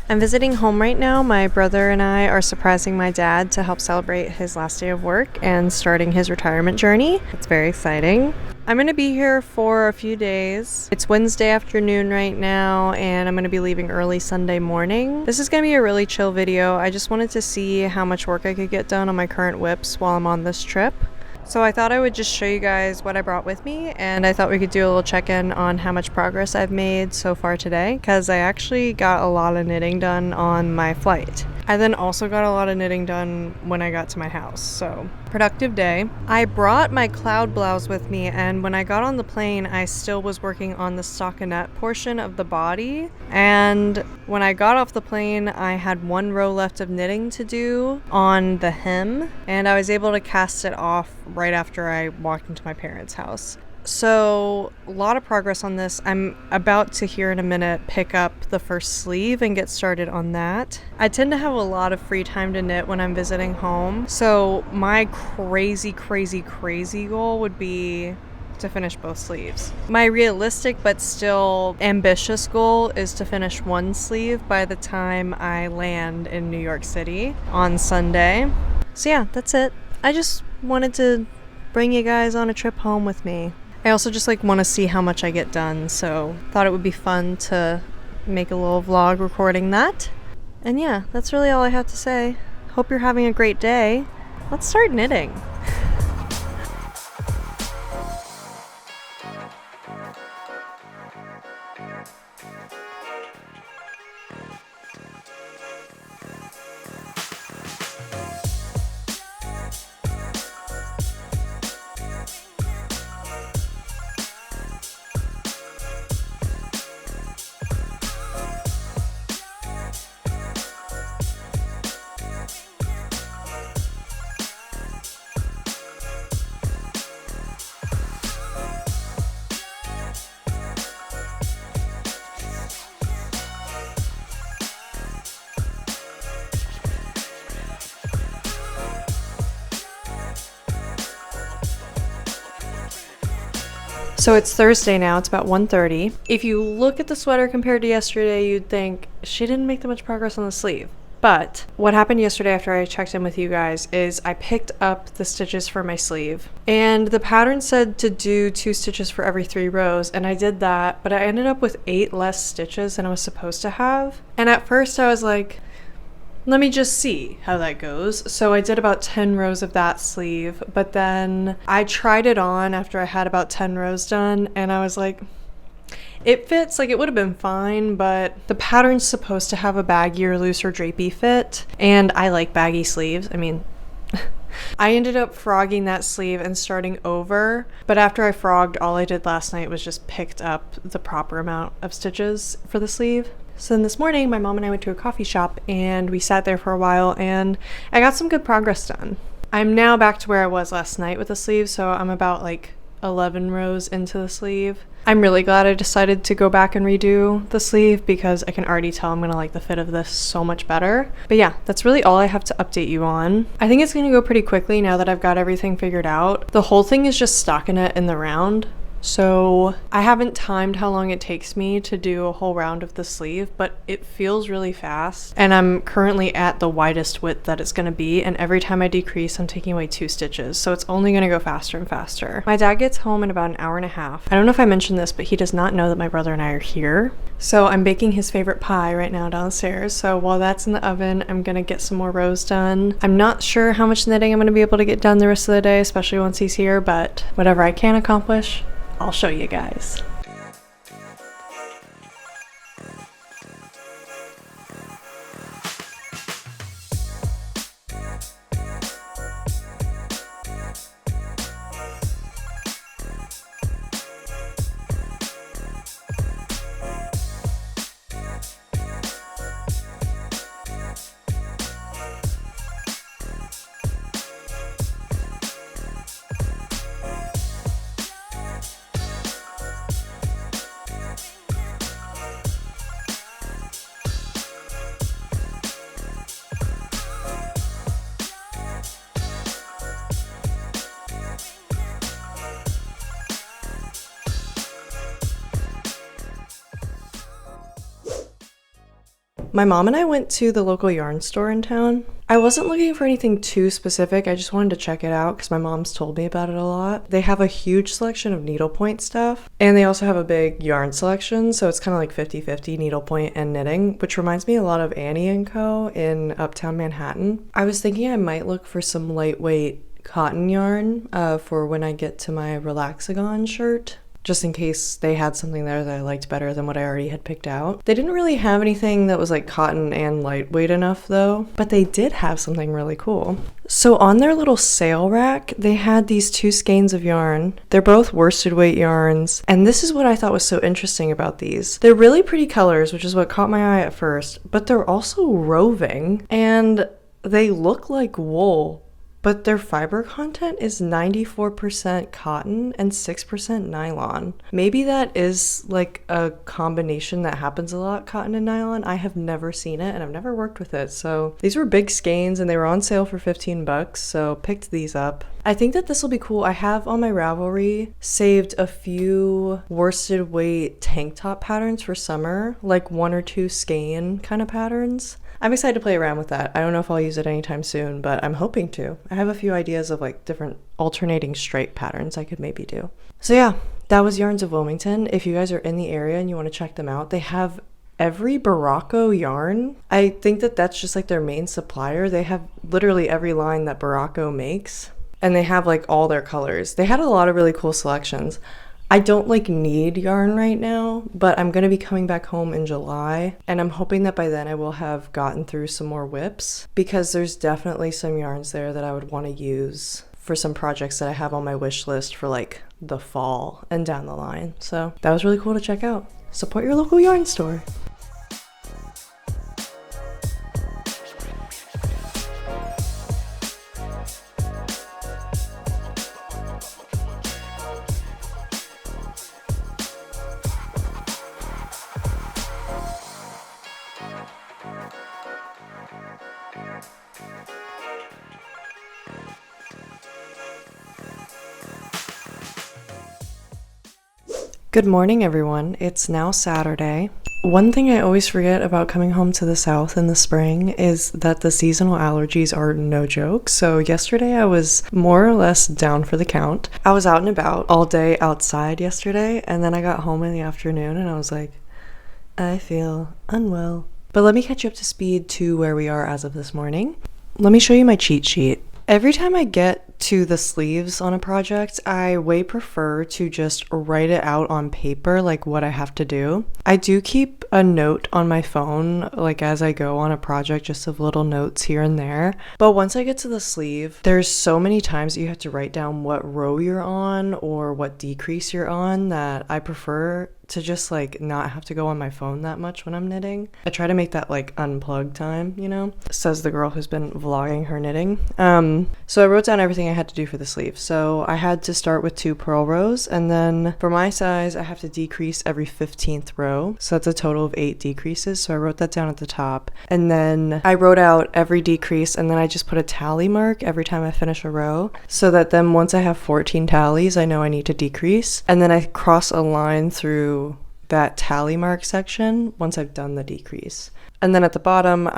I'm visiting home right now. My brother and I are surprising my dad to help celebrate his last day of work and starting his retirement journey. It's very exciting. I'm going to be here for a few days. It's Wednesday afternoon right now, and I'm going to be leaving early Sunday morning. This is going to be a really chill video. I just wanted to see how much work I could get done on my current whips while I'm on this trip. So I thought I would just show you guys what I brought with me, and I thought we could do a little check-in on how much progress I've made so far today, because I actually got a lot of knitting done on my flight. I then also got a lot of knitting done when I got to my house, so productive day. I brought my Cloud Blouse with me, and when I got on the plane, I still was working on the stockinette portion of the body, and when I got off the plane, I had one row left of knitting to do on the hem, and I was able to cast it off right after I walked into my parents' house. So a lot of progress on this. I'm about to here in a minute pick up the first sleeve and get started on that. I tend to have a lot of free time to knit when I'm visiting home. So my crazy goal would be to finish both sleeves. My realistic but still ambitious goal is to finish one sleeve by the time I land in New York City on Sunday. So yeah, that's it. I just wanted to bring you guys on a trip home with me. I also just want to see how much I get done, so thought it would be fun to make a little vlog recording that. And yeah, that's really all I have to say. Hope you're having a great day. Let's start knitting. So it's Thursday now, it's about 1:30. If you look at the sweater compared to yesterday, you'd think she didn't make that much progress on the sleeve. But what happened yesterday after I checked in with you guys is I picked up the stitches for my sleeve. And the pattern said to do 2 stitches for every 3 rows, and I did that, but I ended up with 8 less stitches than I was supposed to have. And at first I was like, let me just see how that goes. So I did about 10 rows of that sleeve, but then I tried it on after I had about 10 rows done, and I was like, it fits, it would have been fine, but the pattern's supposed to have a baggier, looser, drapey fit, and I like baggy sleeves. I mean, I ended up frogging that sleeve and starting over, but after I frogged, all I did last night was just picked up the proper amount of stitches for the sleeve. So then this morning, my mom and I went to a coffee shop and we sat there for a while and I got some good progress done. I'm now back to where I was last night with the sleeve, so I'm about 11 rows into the sleeve. I'm really glad I decided to go back and redo the sleeve because I can already tell I'm gonna like the fit of this so much better. But yeah, that's really all I have to update you on. I think it's gonna go pretty quickly now that I've got everything figured out. The whole thing is just stockinette in the round. So I haven't timed how long it takes me to do a whole round of the sleeve, but it feels really fast. And I'm currently at the widest width that it's gonna be, and every time I decrease, I'm taking away 2 stitches. So it's only gonna go faster and faster. My dad gets home in about an hour and a half. I don't know if I mentioned this, but he does not know that my brother and I are here. So I'm baking his favorite pie right now downstairs. So while that's in the oven, I'm gonna get some more rows done. I'm not sure how much knitting I'm gonna be able to get done the rest of the day, especially once he's here, but whatever I can accomplish, I'll show you guys. My mom and I went to the local yarn store in town. I wasn't looking for anything too specific. I just wanted to check it out because my mom's told me about it a lot. They have a huge selection of needlepoint stuff, and they also have a big yarn selection, so it's kind of like 50-50 needlepoint and knitting, which reminds me a lot of Annie & Co. in Uptown Manhattan. I was thinking I might look for some lightweight cotton yarn for when I get to my Relaxagon shirt, just in case they had something there that I liked better than what I already had picked out. They didn't really have anything that was like cotton and lightweight enough though, but they did have something really cool. So on their little sale rack, they had these 2 skeins of yarn. They're both worsted weight yarns, and this is what I thought was so interesting about these. They're really pretty colors, which is what caught my eye at first, but they're also roving, and they look like wool. But their fiber content is 94% cotton and 6% nylon. Maybe that is like a combination that happens a lot, cotton and nylon. I have never seen it and I've never worked with it. So these were big skeins and they were on sale for 15 bucks. So picked these up. I think that this will be cool. I have on my Ravelry saved a few worsted weight tank top patterns for summer, like 1 or 2 skein kind of patterns. I'm excited to play around with that. I don't know if I'll use it anytime soon, but I'm hoping to. I have a few ideas of like different alternating stripe patterns I could maybe do. So yeah, that was Yarns of Wilmington. If you guys are in the area and you want to check them out, they have every Baracco yarn. I think that that's just like their main supplier. They have literally every line that Baracco makes, and they have like all their colors. They had a lot of really cool selections. I don't like need yarn right now, but I'm going to be coming back home in July, and I'm hoping that by then I will have gotten through some more whips, because there's definitely some yarns there that I would want to use for some projects that I have on my wish list for like the fall and down the line. So that was really cool to check out. Support your local yarn store. Good morning, everyone. It's now Saturday. One thing I always forget about coming home to the South in the spring is that the seasonal allergies are no joke. So yesterday I was more or less down for the count. I was out and about all day outside yesterday, and then I got home in the afternoon and I was like, I feel unwell. But let me catch you up to speed to where we are as of this morning. Let me show you my cheat sheet. Every time I get to the sleeves on a project, I way prefer to just write it out on paper, like what I have to do. I do keep a note on my phone, like as I go on a project, just of little notes here and there. But once I get to the sleeve, there's so many times that you have to write down what row you're on or what decrease you're on that I prefer to just like not have to go on my phone that much when I'm knitting. I try to make that like unplugged time, you know, says the girl who's been vlogging her knitting. So I wrote down everything I had to do for the sleeve. So I had to start with 2 purl rows, and then for my size I have to decrease every 15th row, so that's a total of 8 decreases. So I wrote that down at the top, and then I wrote out every decrease, and then I just put a tally mark every time I finish a row, so that then once I have 14 tallies I know I need to decrease, and then I cross a line through that tally mark section once I've done the decrease. And then at the bottom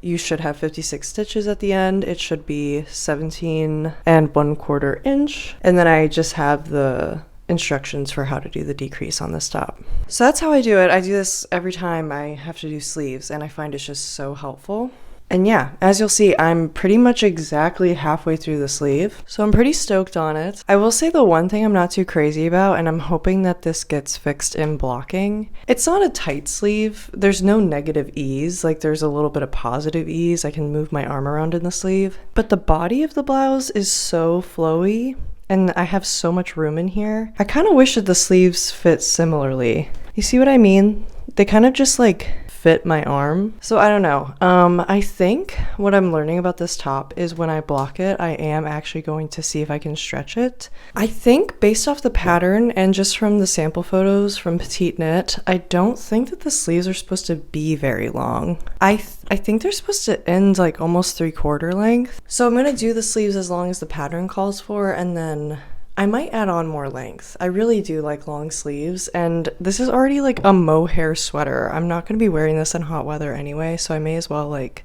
you should have 56 stitches at the end. It should be 17 1/4 inch, and then I just have the instructions for how to do the decrease on this top. So that's how I do it. I do this every time I have to do sleeves, and I find it's just so helpful. And yeah, as you'll see, I'm pretty much exactly halfway through the sleeve, so I'm pretty stoked on it. I will say the one thing I'm not too crazy about, and I'm hoping that this gets fixed in blocking, it's not a tight sleeve. There's no negative ease, like there's a little bit of positive ease. I can move my arm around in the sleeve, but the body of the blouse is so flowy, and I have so much room in here. I kind of wish that the sleeves fit similarly. You see what I mean? They kind of just like fit my arm. So I don't know. I think what I'm learning about this top is when I block it, I am actually going to see if I can stretch it. I think based off the pattern and just from the sample photos from Petite Knit, I don't think that the sleeves are supposed to be very long. I think they're supposed to end like almost 3/4 length. So I'm gonna do the sleeves as long as the pattern calls for, and then I might add on more length. I really do like long sleeves, and this is already like a mohair sweater. I'm not going to be wearing this in hot weather anyway, so I may as well like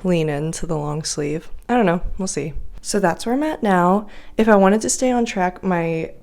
lean into the long sleeve. I don't know, we'll see. So that's where I'm at now. If I wanted to stay on track, my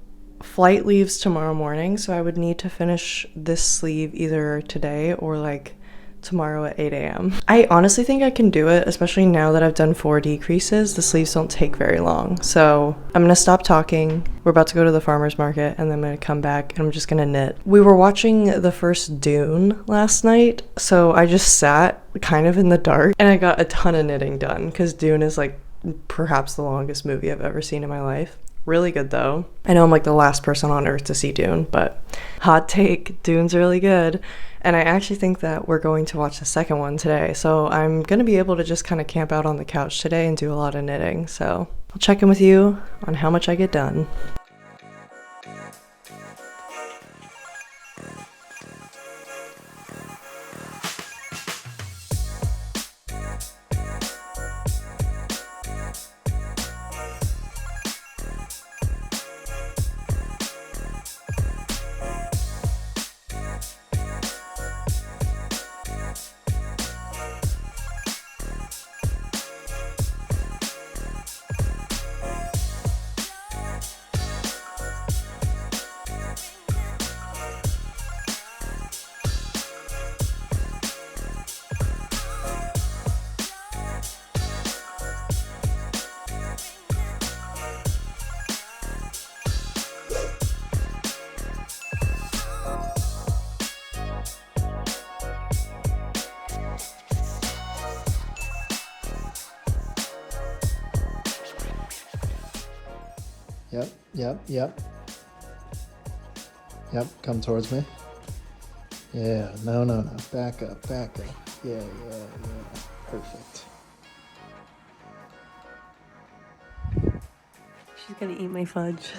flight leaves tomorrow morning, so I would need to finish this sleeve either today or like tomorrow at 8 a.m. I honestly think I can do it, especially now that I've done 4 decreases. The sleeves don't take very long. So I'm gonna stop talking. We're about to go to the farmer's market and then I'm gonna come back and I'm just gonna knit. We were watching the first Dune last night, so I just sat kind of in the dark and I got a ton of knitting done because Dune is like perhaps the longest movie I've ever seen in my life. Really good though. I know I'm like the last person on earth to see Dune, but hot take, Dune's really good. And I actually think that we're going to watch the second one today. So I'm going to be able to just kind of camp out on the couch today and do a lot of knitting. So I'll check in with you on how much I get done. Yep, come towards me. Yeah, no. Back up. Yeah. Perfect. She's gonna eat my fudge.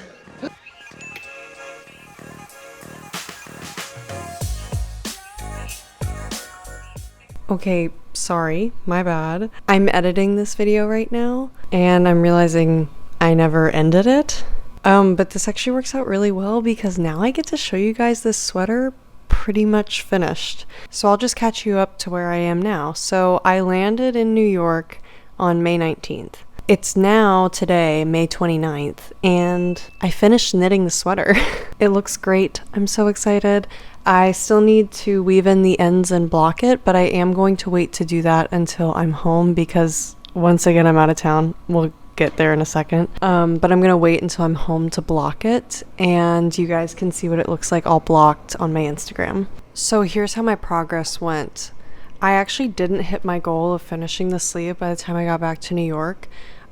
Okay, sorry, my bad. I'm editing this video right now and I'm realizing I never ended it. But this actually works out really well because now I get to show you guys this sweater pretty much finished. So I'll just catch you up to where I am now. So I landed in New York on May 19th. It's now today, May 29th, and I finished knitting the sweater. It looks great. I'm so excited. I still need to weave in the ends and block it, but I am going to wait to do that until I'm home because once again, I'm out of town. We'll get there in a second. But I'm gonna wait until I'm home to block it and you guys can see what it looks like all blocked on my Instagram. So here's how my progress went. I actually didn't hit my goal of finishing the sleeve by the time I got back to New York.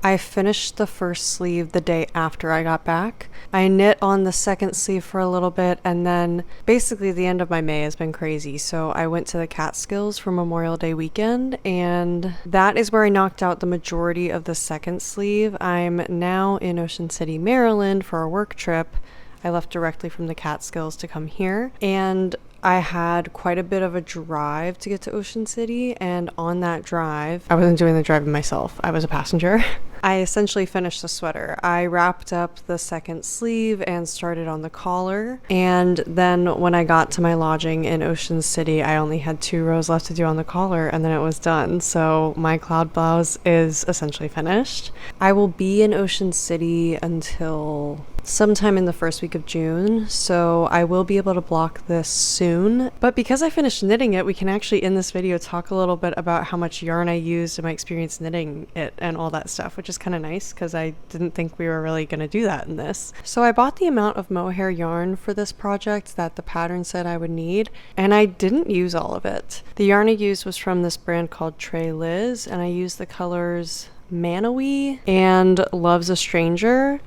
I finished the first sleeve the day after I got back. I knit on the second sleeve for a little bit and then basically the end of my May has been crazy. So I went to the Catskills for Memorial Day weekend and that is where I knocked out the majority of the second sleeve. I'm now in Ocean City, Maryland for a work trip. I left directly from the Catskills to come here and I had quite a bit of a drive to get to Ocean City, and on that drive, I wasn't doing the driving myself, I was a passenger. I essentially finished the sweater. I wrapped up the second sleeve and started on the collar, and then when I got to my lodging in Ocean City, I only had 2 rows left to do on the collar, and then it was done. So my Cloud Blouse is essentially finished. I will be in Ocean City until sometime in the first week of June, so I will be able to block this soon. But because I finished knitting it, we can actually in this video talk a little bit about how much yarn I used and my experience knitting it and all that stuff, which is kind of nice because I didn't think we were really going to do that in this. So I bought the amount of mohair yarn for this project that the pattern said I would need, and I didn't use all of it. The yarn I used was from this brand called Trey Liz, and I used the colors Manawi and Love's a Stranger.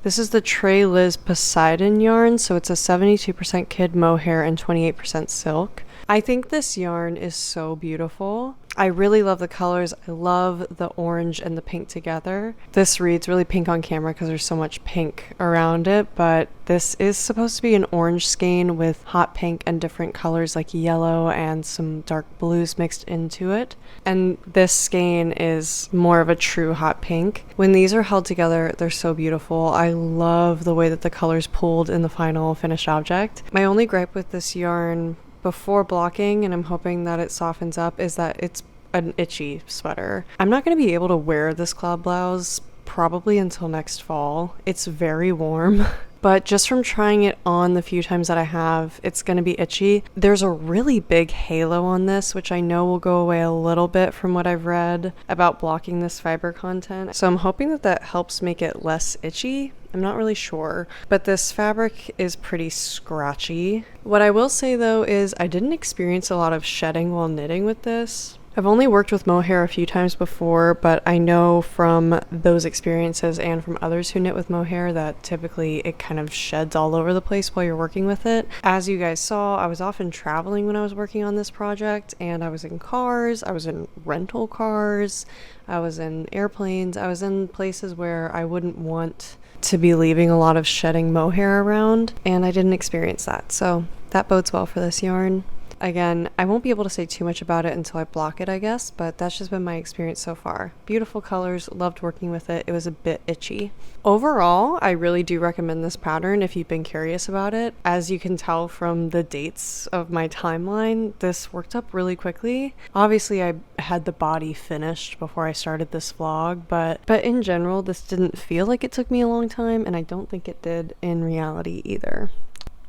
This is the Trey Liz Poseidon yarn, so it's a 72% kid mohair and 28% silk. I think this yarn is so beautiful. I really love the colors. I love the orange and the pink together. This reads really pink on camera because there's so much pink around it, but this is supposed to be an orange skein with hot pink and different colors like yellow and some dark blues mixed into it. And this skein is more of a true hot pink. When these are held together, they're so beautiful. I love the way that the colors pooled in the final finished object. My only gripe with this yarn before blocking, and I'm hoping that it softens up, is that it's an itchy sweater. I'm not going to be able to wear this Cloud Blouse probably until next fall. It's very warm. But just from trying it on the few times that I have, it's going to be itchy. There's a really big halo on this, which I know will go away a little bit from what I've read about blocking this fiber content. So I'm hoping that that helps make it less itchy. I'm not really sure, but this fabric is pretty scratchy. What I will say though is I didn't experience a lot of shedding while knitting with this. I've only worked with mohair a few times before, but I know from those experiences and from others who knit with mohair that typically it kind of sheds all over the place while you're working with it. As you guys saw, I was often traveling when I was working on this project, and I was in cars, I was in rental cars, I was in airplanes, I was in places where I wouldn't want to be leaving a lot of shedding mohair around, and I didn't experience that. So that bodes well for this yarn. Again, I won't be able to say too much about it until I block it, I guess, but that's just been my experience so far. Beautiful colors, loved working with it. It was a bit itchy. Overall, I really do recommend this pattern if you've been curious about it. As you can tell from the dates of my timeline, this worked up really quickly. Obviously, I had the body finished before I started this vlog, but in general, this didn't feel like it took me a long time, and I don't think it did in reality either.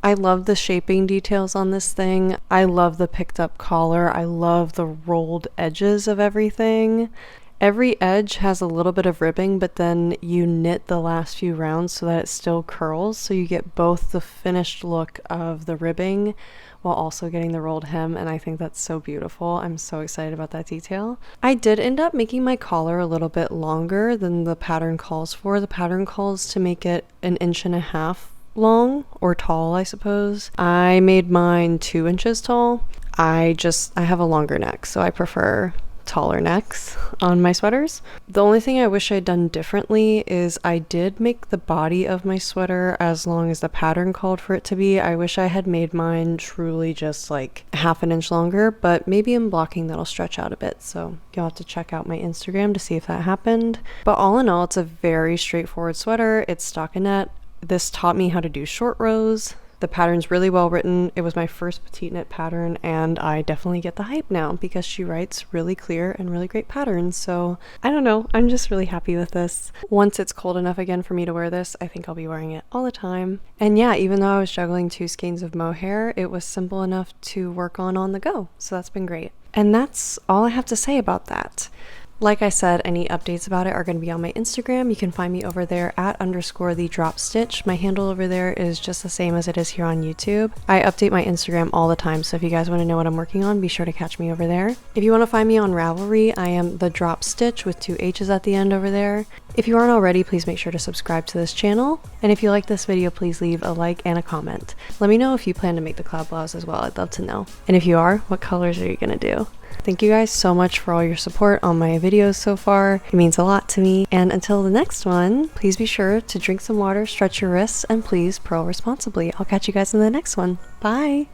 I love the shaping details on this thing. I love the picked up collar. I love the rolled edges of everything. Every edge has a little bit of ribbing, but then you knit the last few rounds so that it still curls, so you get both the finished look of the ribbing while also getting the rolled hem, and I think that's so beautiful. I'm so excited about that detail. I did end up making my collar a little bit longer than the pattern calls for. The pattern calls to make it 1.5 inches long, or tall, I suppose. I made mine 2 inches tall. I have a longer neck, so I prefer taller necks on my sweaters. The only thing I wish I'd done differently is I did make the body of my sweater as long as the pattern called for it to be. I wish I had made mine truly just like 1/2 inch longer, but maybe in blocking that'll stretch out a bit, so you'll have to check out my Instagram to see if that happened. But all in all, it's a very straightforward sweater. It's stockinette. This taught me how to do short rows. The pattern's really well written. It was my first Petite Knit pattern, and I definitely get the hype now because she writes really clear and really great patterns. So I don't know, I'm just really happy with this. Once it's cold enough again for me to wear this, I think I'll be wearing it all the time. And yeah, even though I was juggling 2 skeins of mohair, it was simple enough to work on the go. So that's been great. And that's all I have to say about that. Like I said, any updates about it are going to be on my Instagram. You can find me over there at _the_dropstitch. My handle over there is just the same as it is here on YouTube. I update my Instagram all the time, so if you guys want to know what I'm working on, be sure to catch me over there. If you want to find me on Ravelry, I am the Drop Stitch with 2 H's at the end over there. If you aren't already, please make sure to subscribe to this channel. And if you like this video, please leave a like and a comment. Let me know if you plan to make the Cloud Blouse as well. I'd love to know. And if you are, what colors are you going to do? Thank you guys so much for all your support on my videos so far. It means a lot to me. And until the next one, please be sure to drink some water, stretch your wrists, and please purl responsibly. I'll catch you guys in the next one. Bye!